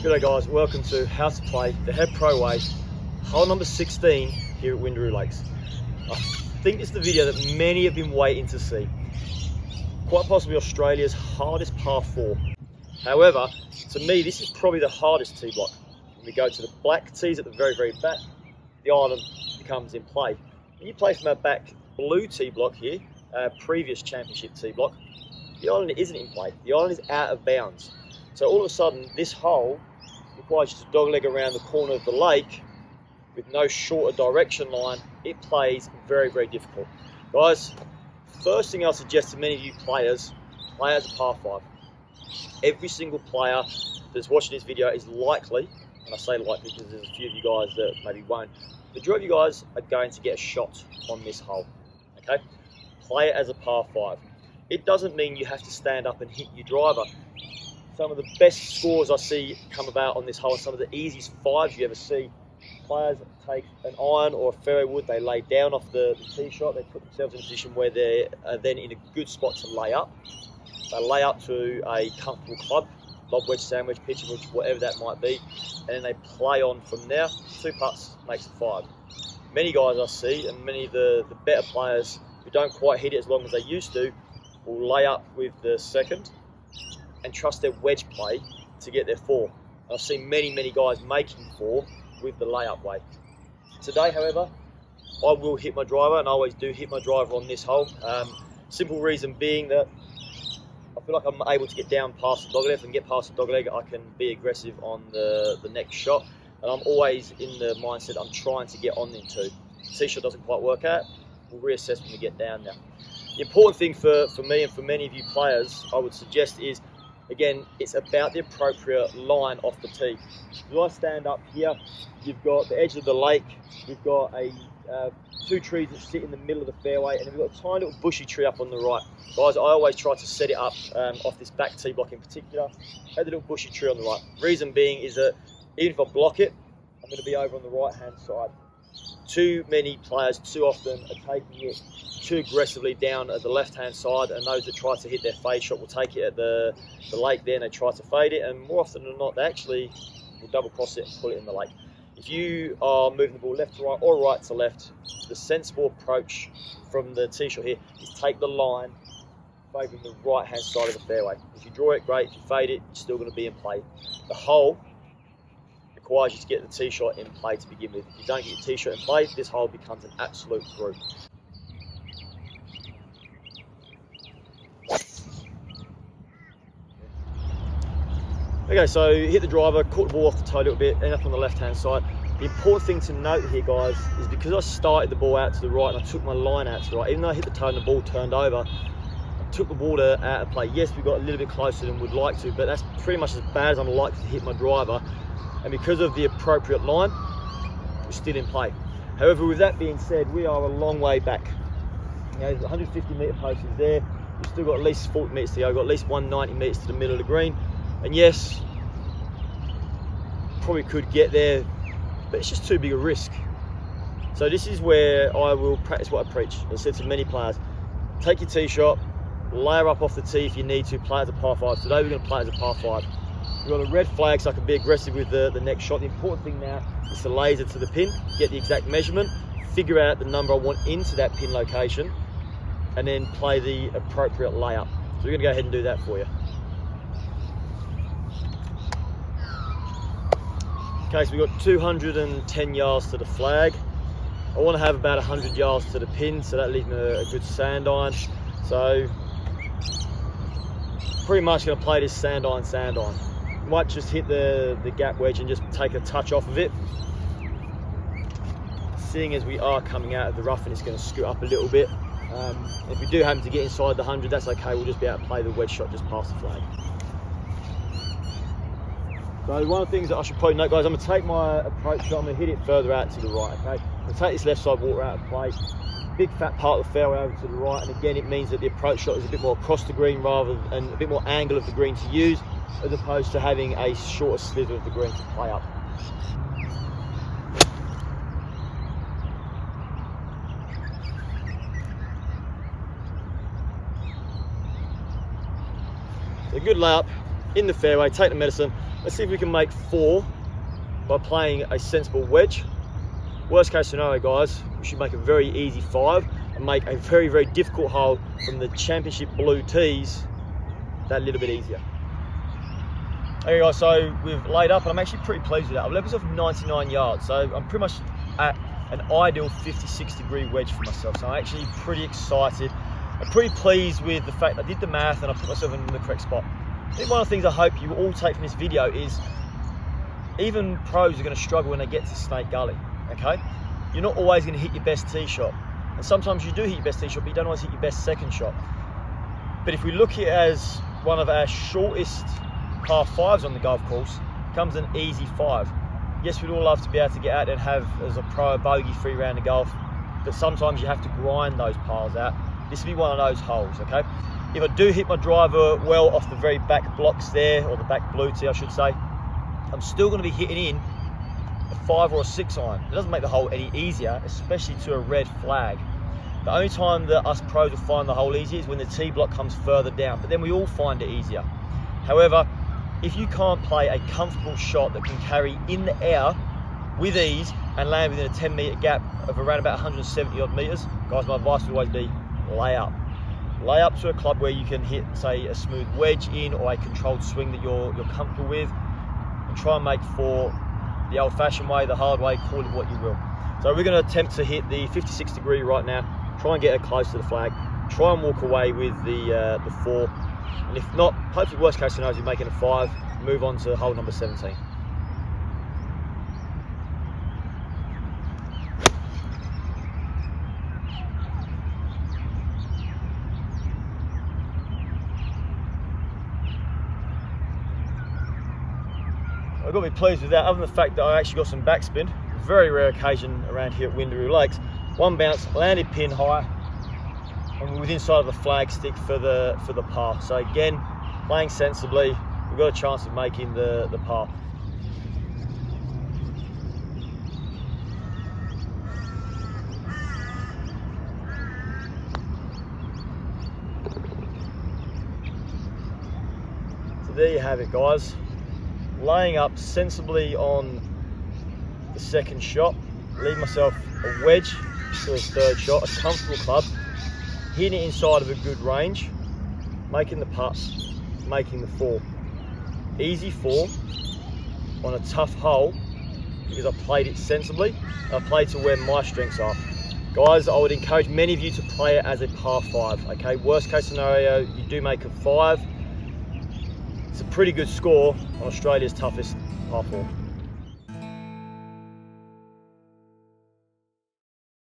G'day guys, welcome to How to Play the Head Pro Way, hole number 16 here at Windaroo Lakes. I think it's the video that many have been waiting to see. Quite possibly Australia's hardest par 4. However, to me this is probably the hardest tee block. When we go to the black tees at the very back, the island becomes in play. When you play from our back blue tee block here, our previous championship tee block, the island isn't in play. The island is out of bounds. So all of a sudden, this hole requires you to dogleg around the corner of the lake with no shorter direction line. It plays very difficult. Guys, first thing I'll suggest to many of you players, play as a par 5. Every single player that's watching this video is likely, and I say likely because there's a few of you guys that maybe won't, the majority of you guys are going to get a shot on this hole, okay? Play it as a par 5. It doesn't mean you have to stand up and hit your driver. Some of the best scores I see come about on this hole, some of the easiest 5s you ever see. Players take an iron or a fairway wood, they lay down off the tee shot, they put themselves in a position where they're then in a good spot to lay up. They lay up to a comfortable club, lob wedge, sandwich, pitching wedge, whatever that might be, and then they play on from there. 2 putts makes a 5. Many guys I see, and many of the better players who don't quite hit it as long as they used to, will lay up with the second and trust their wedge play to get their 4. I've seen many guys making 4 with the layup way. Today, however, I will hit my driver, and I always do hit my driver on this hole. Simple reason being that I feel like I'm able to get down past the dogleg. If I can get past the dogleg, I can be aggressive on the next shot. And I'm always in the mindset I'm trying to get on them too. If the tee shot doesn't quite work out, we'll reassess when we get down there. The important thing for me and for many of you players, I would suggest is, again, it's about the appropriate line off the tee. If I stand up here, you've got the edge of the lake, we've got 2 trees that sit in the middle of the fairway, and then we've got a tiny little bushy tree up on the right. Guys, I always try to set it up off this back tee block in particular, have the little bushy tree on the right. Reason being is that even if I block it, I'm going to be over on the right hand side. Too many players too often are taking it too aggressively down at the left hand side, and those that try to hit their fade shot will take it at the lake there, and they try to fade it, and more often than not they actually will double cross it and pull it in the lake. If you are moving the ball left to right or right to left, the sensible approach from the tee shot here is take the line favouring the right hand side of the fairway. If you draw it, great. If you fade it, you're still going to be in play. The hole requires you to get the tee shot in play to begin with. If you don't get your tee shot in play, this hole becomes an absolute brew. Okay, so hit the driver, caught the ball off the toe a little bit, end up on the left hand side. The important thing to note here, guys, is because I started the ball out to the right and I took my line out to the right, even though I hit the toe and the ball turned over, I took the ball out of play. Yes, we got a little bit closer than we'd like to, but that's pretty much as bad as I'm likely to hit my driver. And because of the appropriate line, we're still in play. However, with that being said, we are a long way back. You know, the 150 metre post is there. We've still got at least 40 metres to go. We've got at least 190 metres to the middle of the green. And yes, probably could get there, but it's just too big a risk. So this is where I will practice what I preach. As I said to many players, take your tee shot, layer up off the tee if you need to, play as a par 5. Today we're going to play as a par 5. We've got a red flag so I can be aggressive with the next shot. The important thing now is to laser to the pin, get the exact measurement, figure out the number I want into that pin location, and then play the appropriate layup. So we're going to go ahead and do that for you. Okay, so we've got 210 yards to the flag. I want to have about 100 yards to the pin, so that leaves me a good sand iron. So pretty much going to play this sand iron. Might just hit the gap wedge and just take a touch off of it. Seeing as we are coming out of the rough and it's going to scoot up a little bit. If we do happen to get inside the 100, that's okay. We'll just be able to play the wedge shot just past the flag. So one of the things that I should probably note, guys, I'm going to take my approach shot, I'm going to hit it further out to the right, okay? I'm going to take this left side water out of play, big fat part of the fairway over to the right, and again it means that the approach shot is a bit more across the green and a bit more angle of the green to use, as opposed to having a shorter slither of the green to play up. So a good layup in the fairway, take the medicine. Let's see if we can make 4 by playing a sensible wedge. Worst case scenario, guys, we should make a very easy 5 and make a very, very difficult hole from the championship blue tees that little bit easier. Okay guys, so we've laid up and I'm actually pretty pleased with that. I've left myself 99 yards, so I'm pretty much at an ideal 56 degree wedge for myself. So I'm actually pretty excited. I'm pretty pleased with the fact that I did the math and I put myself in the correct spot. I think one of the things I hope you all take from this video is even pros are going to struggle when they get to Snake Gully, okay? You're not always going to hit your best tee shot. And sometimes you do hit your best tee shot, but you don't always hit your best second shot. But if we look at it as one of our shortest par 5s on the golf course, comes an easy 5. Yes, we'd all love to be able to get out and have, as a pro, a bogey-free round of golf, but sometimes you have to grind those pars out. This will be one of those holes, okay? If I do hit my driver well off the very back blocks there, or the back blue tee I should say, I'm still going to be hitting in a 5 or a 6 iron. It doesn't make the hole any easier, especially to a red flag. The only time that us pros will find the hole easier is when the tee block comes further down, but then we all find it easier. However, if you can't play a comfortable shot that can carry in the air with ease and land within a 10 metre gap of around about 170 odd metres, guys, my advice would always be lay up. Lay up to a club where you can hit, say, a smooth wedge in or a controlled swing that you're comfortable with, and try and make 4 the old-fashioned way, the hard way, call it what you will. So we're going to attempt to hit the 56 degree right now, try and get it close to the flag, try and walk away with the 4, and if not, hopefully worst case scenario is you're making a 5, move on to hole number 17. I've got to be pleased with that, other than the fact that I actually got some backspin. Very rare occasion around here at Windaroo Lakes. One bounce, landed pin high, and within sight of the flag stick for the par. So again, playing sensibly, we've got a chance of making the par. So there you have it, guys. Laying up sensibly on the second shot, leave myself a wedge to a 3rd shot, a comfortable club, hitting it inside of a good range, making the putt, making the 4. Easy 4 on a tough hole because I played it sensibly, and I played to where my strengths are. Guys, I would encourage many of you to play it as a par 5, okay? Worst case scenario, you do make a 5. It's a pretty good score on Australia's toughest par 4.